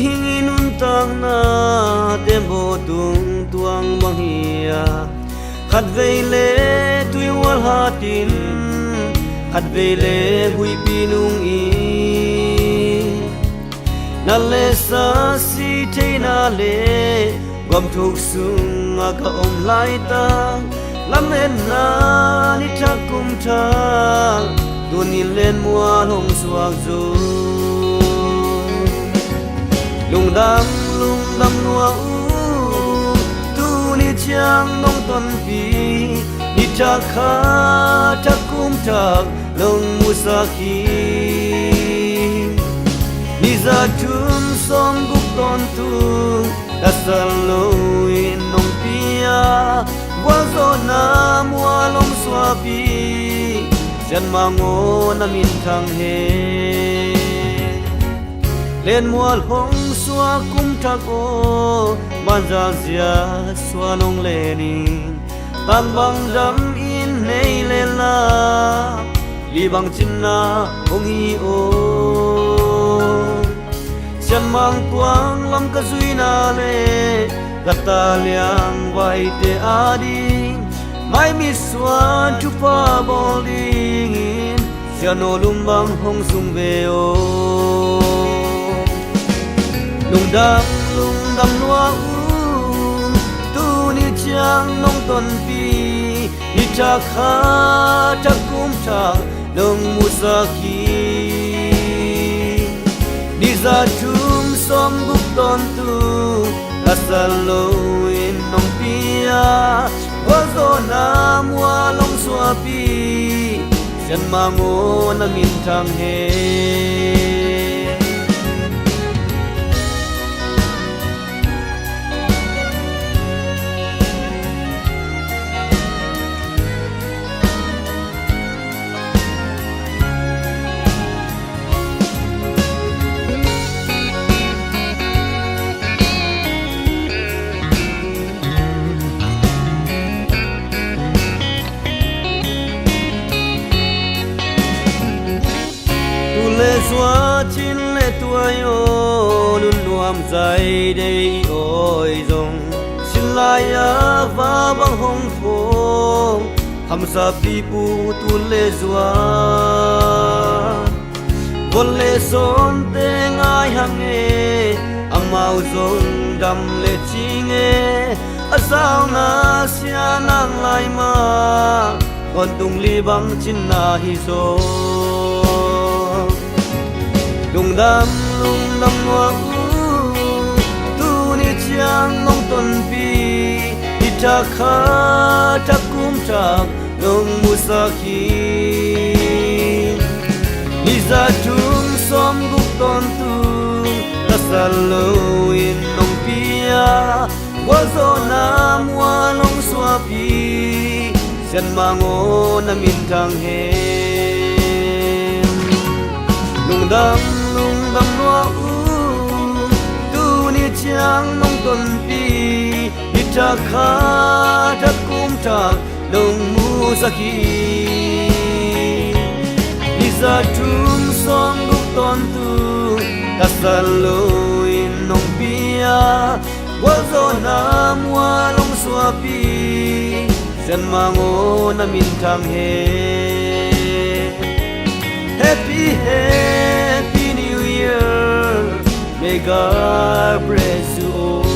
hingin untang na demo tung tuang manghia khát veile tui wal hatin khát veile hui pinung i na le sa si te na le gom thuk sung aga om lai ta lam en na ni thakum tha tunin len mua long suak zo lung dam nua u tu ni chang nong ton pi ni cha kha thakum tha long musa khi ni za tum som guk ton tu da salo in nong pia wa zo na mua long swa pi chân mango na min thang he lên mua hong xua cung thác ô ban ra zia xua nong lenin tan bang dam in nei le la li bang chin na hong hi ô chân mang quang lam ka zui na le gata liang vai te adi mai mi xua chu pa bowling in sia no lum bang hong sung ve ô lung dam nua u tu ni chang nong ton pi ni cha kha cha kum cha dong mu sa khi ni za tum som guk ton tu la salo in nong pia wa zo na mua long swa pi chen ma ngo na min thang he lệ xóa chín lệ tuổi ô luôn nuông dài đây ôi rong xin lại á và băng hồng phố hầm sa pi pu tu lệ xóa vốn lệ son te ngai hang nghe ang mau rong đam lệ chi nghe a sao na sia nang lai ma còn tung li băng chín na hi zo lung dam nua u tu ni chang nong ton pi ni cha kha ta kum cha nong musa khi ni za tum som guk ton tu ta salo in nong pia wa zo na mua long swa pi sen mango na min thang he lung dam nua u tu ni chang nong ton pi ni cha kha ta kum ta long mu sa khi ni za tum som guk ton tu ta salo in nong pia wa zo na mua long swa pi sen mango na min thang he happy May God bless you all.